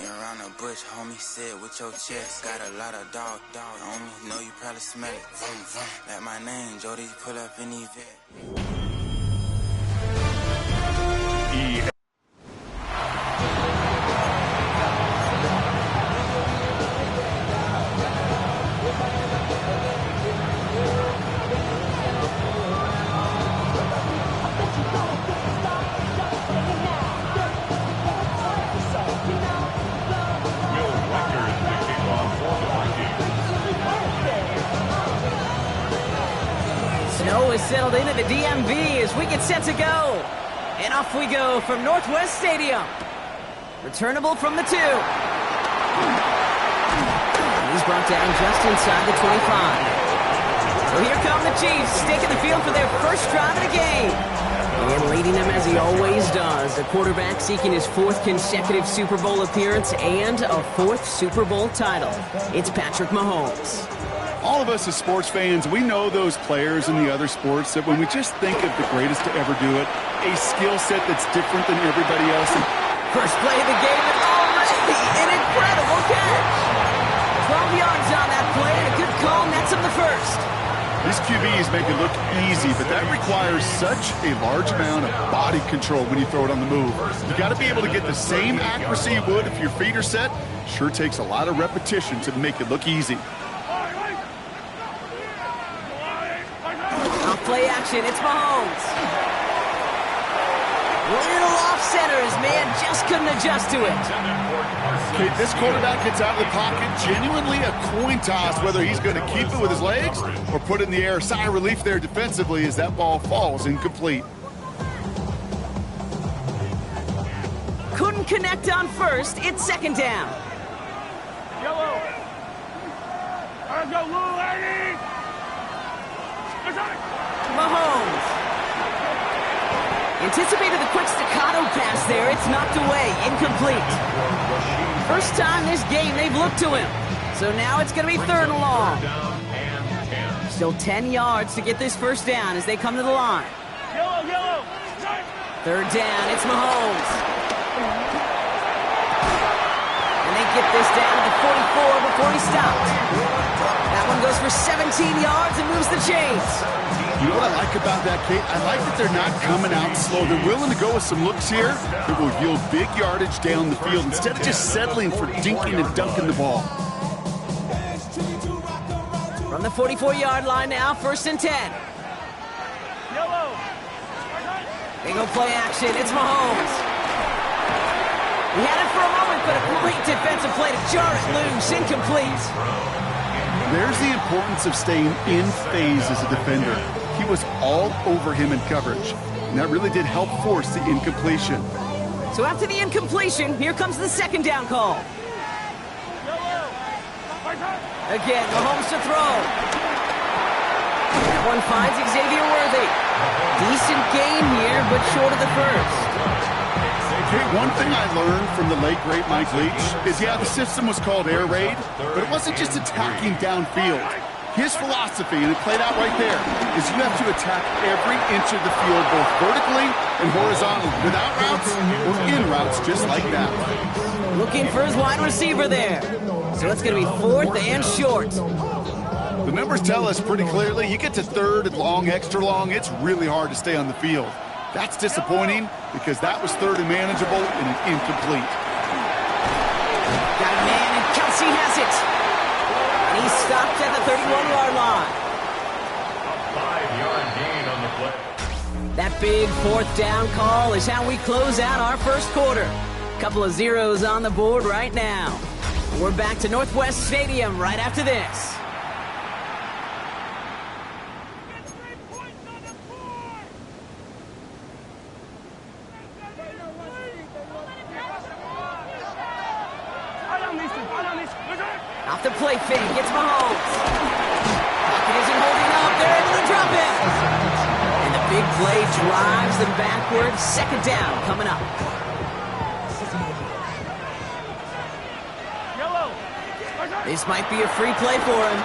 [SPEAKER 8] around the bush, homie, sit with your chest. Got a lot of dog on me, know you probably smell it. Vroom, vroom. Like my name, Jody, pull up in the vet.
[SPEAKER 9] Snow is settled into the DMV as we get set to go. And off we go from Northwest Stadium. Returnable from the 2. He's brought down just inside the 25. So here come the Chiefs, taking the field for their first drive of the game. And leading them as he always does. The quarterback seeking his 4th consecutive Super Bowl appearance and a 4th Super Bowl title. It's Patrick Mahomes.
[SPEAKER 10] All of us as sports fans, we know those players in the other sports that when we just think of the greatest to ever do it, a skill set that's different than everybody else.
[SPEAKER 9] First play of the game, and already an incredible catch. 12 yards on that play, and a good call nets him the first.
[SPEAKER 10] These QBs make it look easy, but that requires such a large amount of body control when you throw it on the move. You got to be able to get the same accuracy you would if your feet are set. Sure takes a lot of repetition to make it look easy.
[SPEAKER 9] Play action, it's Mahomes. Little off center, his man just couldn't adjust to it.
[SPEAKER 10] Okay, this quarterback gets out of the pocket, genuinely a coin toss whether he's going to keep it with his legs or put it in the air. Sigh of relief there defensively as that ball falls incomplete.
[SPEAKER 9] Couldn't connect on first, it's 2nd down.
[SPEAKER 6] Yellow. Let's go, little lady.
[SPEAKER 9] Mahomes. Anticipated the quick staccato pass there. It's knocked away. Incomplete. First time this game they've looked to him. So now it's going to be 3rd and long. Still 10 yards to get this first down as they come to the line.
[SPEAKER 6] Yellow.
[SPEAKER 9] 3rd down. It's Mahomes. And they get this down to the 44 before he stopped. That one goes for 17 yards and moves the chains.
[SPEAKER 10] You know what I like about that, Kate? I like that they're not coming out slow. They're willing to go with some looks here that will yield big yardage down the field instead of just settling for dinking and dunking the ball.
[SPEAKER 9] From the 44-yard line now, 1st and 10.
[SPEAKER 6] Yellow.
[SPEAKER 9] They go play action. It's Mahomes. He had it for a moment, but a great defensive play to jar it loose. Incomplete.
[SPEAKER 10] There's the importance of staying in phase as a defender. He was all over him in coverage, and that really did help force the incompletion.
[SPEAKER 9] So after the incompletion, here comes the 2nd down call. Again, Mahomes to throw. That one finds Xavier Worthy. Decent gain here, but short of the first.
[SPEAKER 10] Okay, one thing I learned from the late, great Mike Leach is, yeah, the system was called air raid, but it wasn't just attacking downfield. His philosophy, and it played out right there, is you have to attack every inch of the field, both vertically and horizontally, without routes or in routes, just like that.
[SPEAKER 9] Looking for his wide receiver there. So it's going to be 4th and short.
[SPEAKER 10] The numbers tell us pretty clearly, you get to 3rd and long, extra long, it's really hard to stay on the field. That's disappointing because that was 3rd and manageable and an incomplete.
[SPEAKER 9] Got a man, and Kelsey has it. And he stopped at the 31-yard line.
[SPEAKER 4] A 5-yard gain on the play.
[SPEAKER 9] That big 4th down call is how we close out our first quarter. Couple of zeros on the board right now. We're back to Northwest Stadium right after this. Off the play fake, it's Mahomes. Pocket isn't holding up, they're able to drop it. And the big play drives them backwards. 2nd down coming up. This might be a free play for him.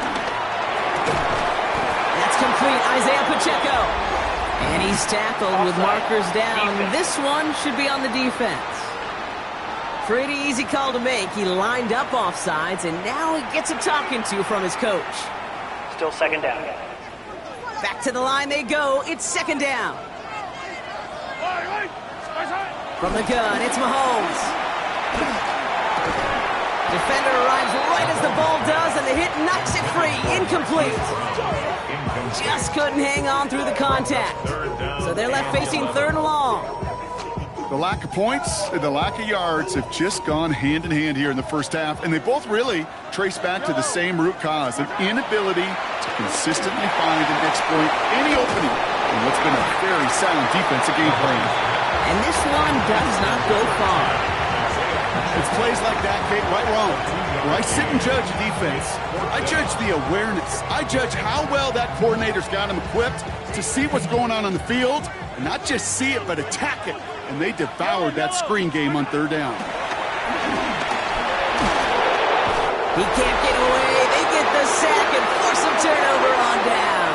[SPEAKER 9] Isaiah Pacheco. And he's tackled with markers down. This one should be on the defense. Pretty easy call to make. He lined up offsides, and now he gets a talking to from his coach.
[SPEAKER 5] Still second down.
[SPEAKER 9] Back to the line they go. It's second down. From the gun, it's Mahomes. Defender arrives right as the ball does, and the hit knocks it free. Incomplete. Just couldn't hang on through the contact. So they're left facing third and long.
[SPEAKER 10] The lack of points and the lack of yards have just gone hand in hand here in the first half, and they both really trace back to the same root cause, an inability to consistently find and exploit any opening in what's been a very sound defensive game plan.
[SPEAKER 9] And this one does not go far.
[SPEAKER 10] It's plays like that, Kate, right wrong. Where I sit and judge a defense, I judge the awareness. I judge how well that coordinator's got him equipped to see what's going on the field, and not just see it, but attack it. And they devoured that screen game on third down.
[SPEAKER 9] He can't get away. They get the sack and force a turnover on down.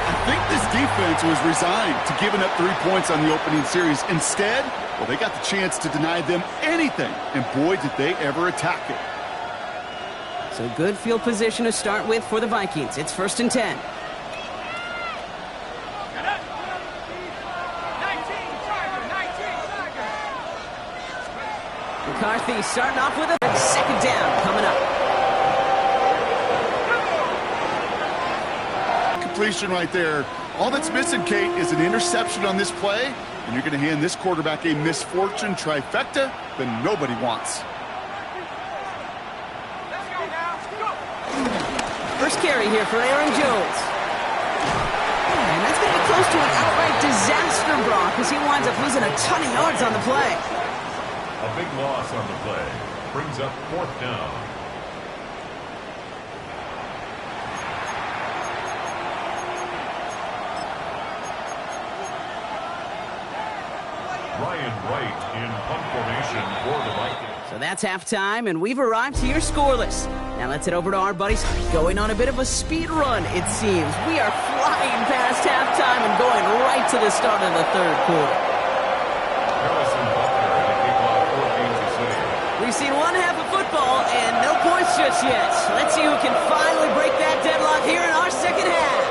[SPEAKER 10] I think this defense was resigned to giving up 3 points on the opening series. Instead, well, they got the chance to deny them anything, and boy, did they ever attack it.
[SPEAKER 9] So good field position to start with for the Vikings. It's 1st and 10. McCarthy starting off with a second down coming up.
[SPEAKER 10] Completion right there. All that's missing, Kate, is an interception on this play, and you're going to hand this quarterback a misfortune trifecta that nobody wants.
[SPEAKER 9] First carry here for Aaron Jones. And that's going to be close to an outright disaster, Brock, as he winds up losing a ton of yards on the play.
[SPEAKER 4] A big loss on the play. Brings up 4th down. Ryan Wright in punt formation for the Vikings.
[SPEAKER 9] So that's halftime, and we've arrived here scoreless. Now let's head over to our buddies going on a bit of a speed run, it seems. We are flying past halftime and going right to the start of the third quarter. We've seen one half of football and no points just yet. Let's see who can finally break that deadlock here in our second half.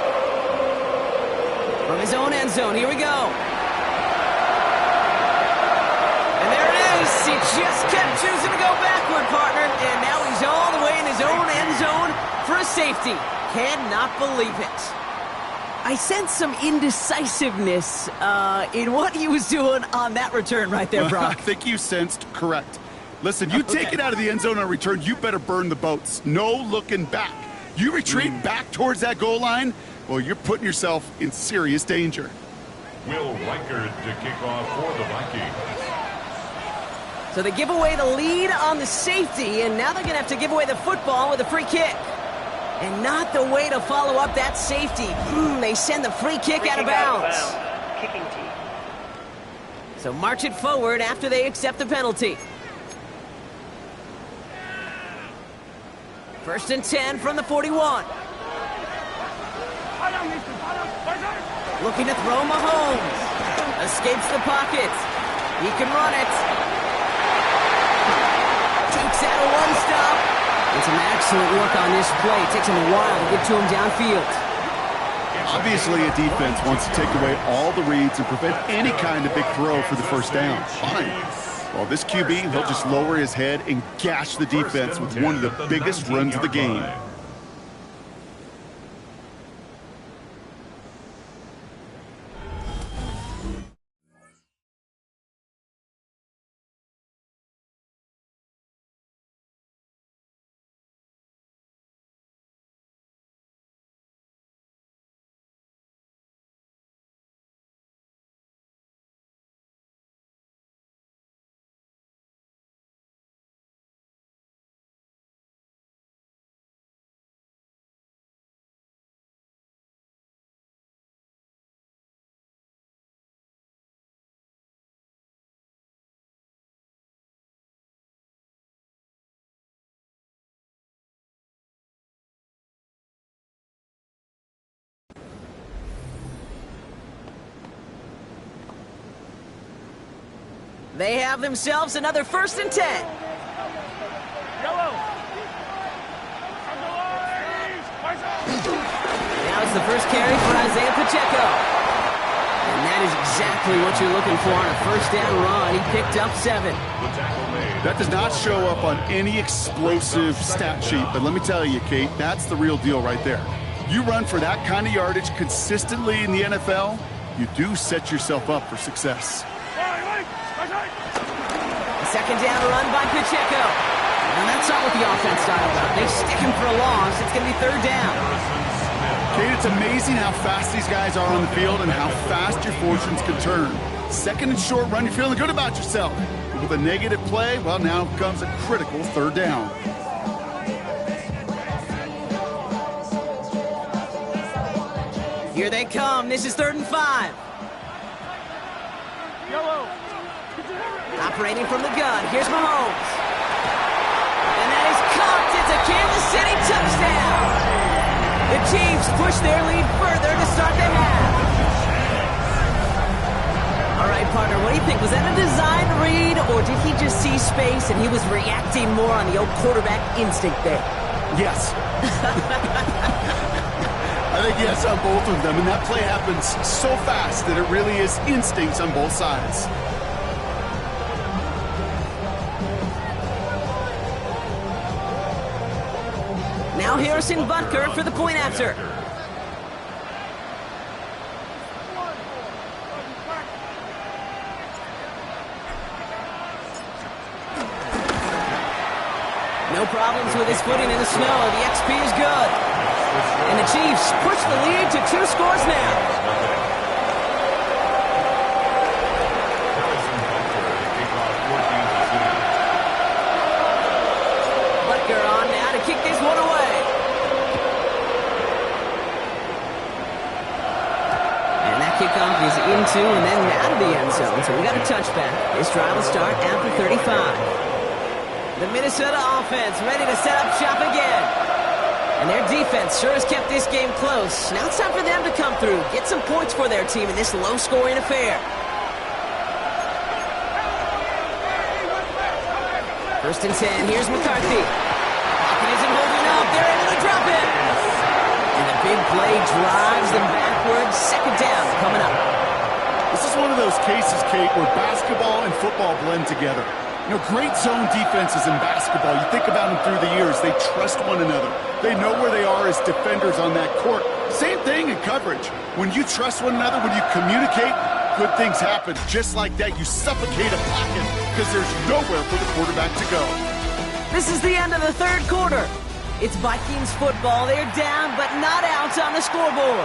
[SPEAKER 9] From his own end zone, here we go. And there it is. He just kept choosing to go backward, partner. And now he's all the way in his own end zone for a safety. Cannot believe it. I sense some indecisiveness in what he was doing on that return right there, Brock.
[SPEAKER 10] I think you sensed correct. Listen, you take it out of the end zone on return, you better burn the boats. No looking back. You retreat back towards that goal line, well, you're putting yourself in serious danger.
[SPEAKER 4] Will Reichard to kick off for the Vikings.
[SPEAKER 9] So they give away the lead on the safety, and now they're going to have to give away the football with a free kick. And not the way to follow up that safety. They send the free kick out of bounds.
[SPEAKER 5] Kicking team.
[SPEAKER 9] So march it forward after they accept the penalty. 1st and 10 from the 41. Looking to throw Mahomes. Escapes the pocket. He can run it. Takes out a one-stop. And some excellent work on this play. It takes him a while to get to him downfield.
[SPEAKER 10] Obviously, a defense wants to take away all the reads and prevent any kind of big throw for the first down. Fine. Well, this QB, he'll just lower his head and gash the defense with one of the biggest runs of the game.
[SPEAKER 9] They have themselves another 1st and 10. Now it's the first carry for Isaiah Pacheco. And that is exactly what you're looking for on a 1st down run. He picked up 7.
[SPEAKER 10] That does not show up on any explosive stat sheet, but let me tell you, Kate, that's the real deal right there. You run for that kind of yardage consistently in the NFL, you do set yourself up for success.
[SPEAKER 9] A 2nd down run by Pacheco. And that's not what the offense started about. They stick him for a loss. It's going to be 3rd down.
[SPEAKER 10] Kate, it's amazing how fast these guys are on the field and how fast your fortunes can turn. 2nd and short run, you're feeling good about yourself. But with a negative play, well, now comes a critical 3rd down.
[SPEAKER 9] Here they come. This is 3rd and 5. Operating from the gun. Here's Mahomes. And that is caught. It's a Kansas City touchdown. The Chiefs push their lead further to start the half. All right, partner, what do you think? Was that a design read, or did he just see space and he was reacting more on the old quarterback instinct there?
[SPEAKER 10] Yes. I think yes on both of them, and that play happens so fast that it really is instincts on both sides.
[SPEAKER 9] Now Harrison Butker for the point after. No problems with his footing in the snow. The XP is good. And the Chiefs push the lead to 2 scores now. Butker on now to kick this one away. And that kickoff is into and then out of the end zone. So we got a touchback. This drive will start after 35. The Minnesota offense ready to set up shop again. And their defense sure has kept this game close. Now it's time for them to come through, get some points for their team in this low-scoring affair. 1st and 10, here's McCarthy. Pocket isn't holding up, they're able to drop it. And the big play drives them backwards. 2nd down coming up.
[SPEAKER 10] This is one of those cases, Kate, where basketball and football blend together. You know, great zone defenses in basketball, you think about them through the years, they trust one another. They know where they are as defenders on that court. Same thing in coverage. When you trust one another, when you communicate, good things happen. Just like that, you suffocate a pocket because there's nowhere for the quarterback to go.
[SPEAKER 9] This is the end of the 3rd quarter. It's Vikings football. They're down, but not out on the scoreboard.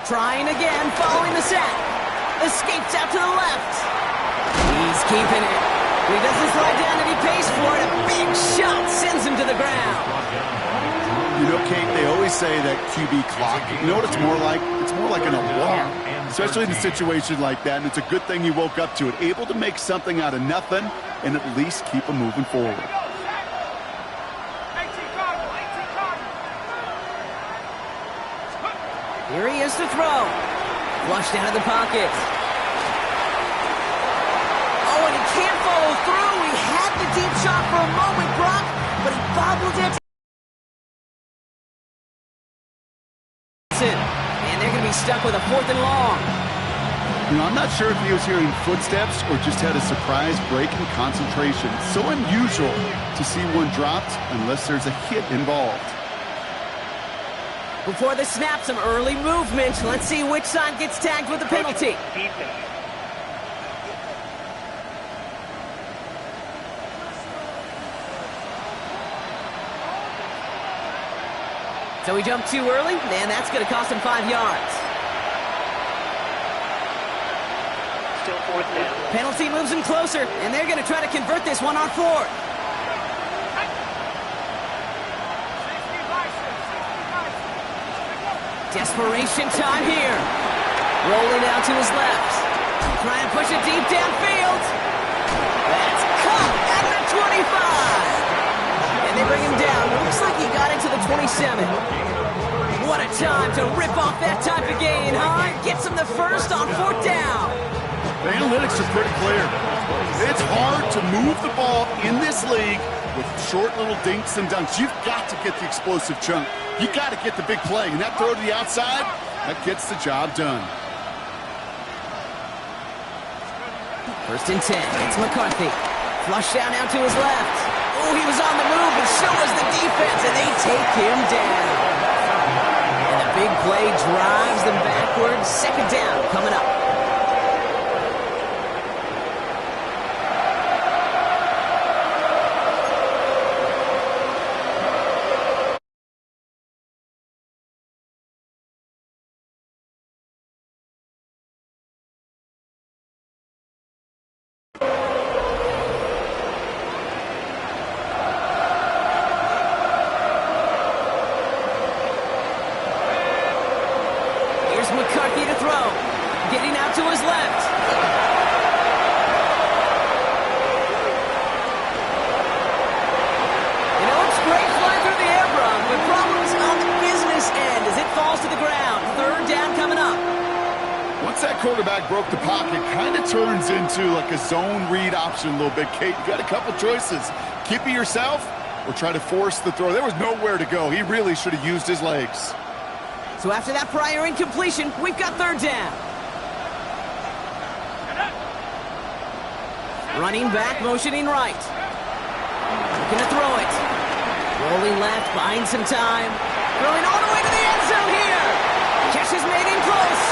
[SPEAKER 9] Trying again, following the sack. Escapes out to the left. He's keeping it. He doesn't slide down and he pays for it. A big shot sends him to the ground.
[SPEAKER 10] You know, Kate, they always say that QB clock, you know what it's more like? It's more like an alarm, especially in a situation like that, and it's a good thing you woke up to it, able to make something out of nothing and at least keep them moving forward.
[SPEAKER 9] Here he is to throw. Flushed out of the pocket. Oh, and he can't follow through. He had the deep shot for a moment, Brock, but he bobbled it. And they're going to be stuck with a 4th and long.
[SPEAKER 10] You know, I'm not sure if he was hearing footsteps or just had a surprise break in concentration. So unusual to see one dropped unless there's a hit involved.
[SPEAKER 9] Before the snap, some early movement. Let's see which side gets tagged with the penalty. So he jumped too early, and that's going to cost him 5 yards.
[SPEAKER 5] Still 4th down.
[SPEAKER 9] Penalty moves him closer, and they're going to try to convert this one on 4th. Desperation time here. Rolling out to his left. Try and push it deep downfield. That's caught at the 25. And they bring him down. Looks like he got into the 27. What a time to rip off that type of gain, huh? Gets him the first on 4th down.
[SPEAKER 10] The analytics are pretty clear. It's hard to move the ball in this league with short little dinks and dunks. You've got to get the explosive chunk. You got to get the big play. And that throw to the outside, that gets the job done.
[SPEAKER 9] 1st and 10. It's McCarthy. Flush down out to his left. Oh, he was on the move, but so was the defense, and they take him down. And the big play drives them backwards. 2nd down coming up. McCarthy to throw. Getting out to his left. You know, it's great flying through the air, Brock, but problems on the business end as it falls to the ground. 3rd down coming up.
[SPEAKER 10] Once that quarterback broke the pocket, kind of turns into like a zone read option a little bit. Kate, you got a couple choices. Keep it yourself or try to force the throw. There was nowhere to go. He really should have used his legs.
[SPEAKER 9] So after that prior incompletion, we've got 3rd down. Running back, motioning right. Looking to throw it. Rolling left, buying some time. Throwing all the way to the end zone here. Catch is made in close.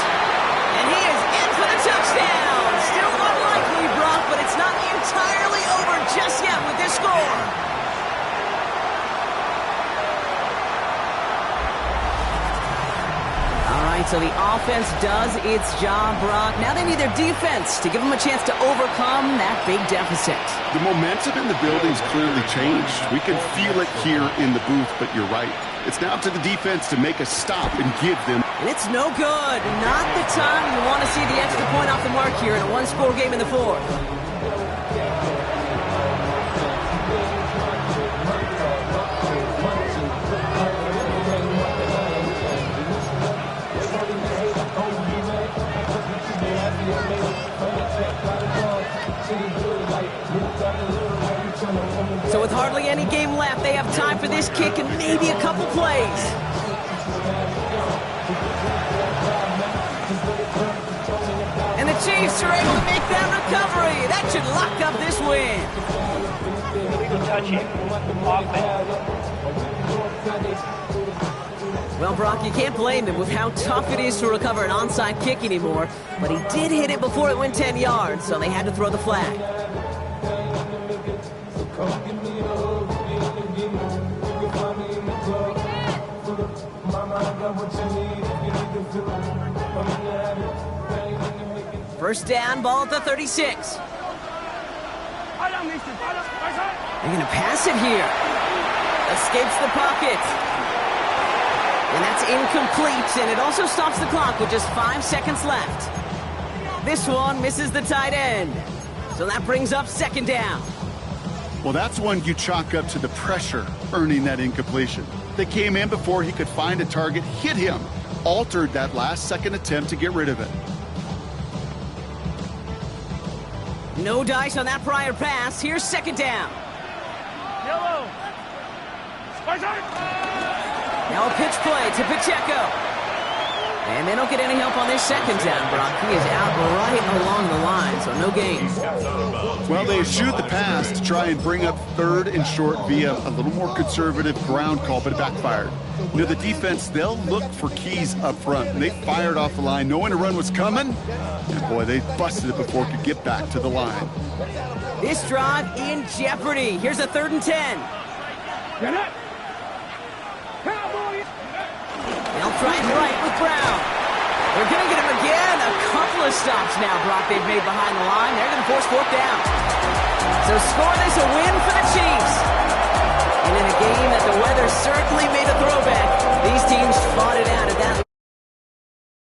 [SPEAKER 9] And he is in for the touchdown. Still unlikely, Brock, but it's not entirely over just yet with this score. So the offense does its job, Brock. Now they need their defense to give them a chance to overcome that big deficit.
[SPEAKER 10] The momentum in the building's clearly changed. We can feel it here in the booth, but you're right. It's now to the defense to make a stop and give them.
[SPEAKER 9] And it's no good. Not the time you want to see the extra point off the mark here in a one-score game in the 4th. So with hardly any game left, they have time for this kick and maybe a couple plays. And the Chiefs are able to make that recovery. That should lock up this win.
[SPEAKER 5] Illegal touching.
[SPEAKER 9] Well, Brock, you can't blame him with how tough it is to recover an onside kick anymore. But he did hit it before it went 10 yards, so they had to throw the flag. First down, ball at the 36. They're going to pass it here. Escapes the pocket. And that's incomplete, and it also stops the clock with just 5 seconds left. This one misses the tight end. So that brings up 2nd down.
[SPEAKER 10] Well, that's one you chalk up to the pressure earning that incompletion. They came in before he could find a target, hit him, altered that last-second attempt to get rid of it.
[SPEAKER 9] No dice on that prior pass. Here's 2nd down.
[SPEAKER 6] Yellow.
[SPEAKER 9] Now a pitch play to Pacheco. And they don't get any help on this 2nd down, Brock. He is out right along the line, so no gain.
[SPEAKER 10] Well, they eschewed the pass to try and bring up 3rd and short via a little more conservative ground call, but it backfired. You know, the defense, they'll look for keys up front, and they fired off the line knowing a run was coming. And boy, they busted it before it could get back to the line.
[SPEAKER 9] This drive in jeopardy. Here's a 3rd and 10. They'll try it right with Brown. They're going to get him again. A couple of stops now, Brock, they've made behind the line. They're going to force 4th down. So scoreless, a win for the Chiefs. And in a game that the weather certainly made a throwback, these teams fought it out at that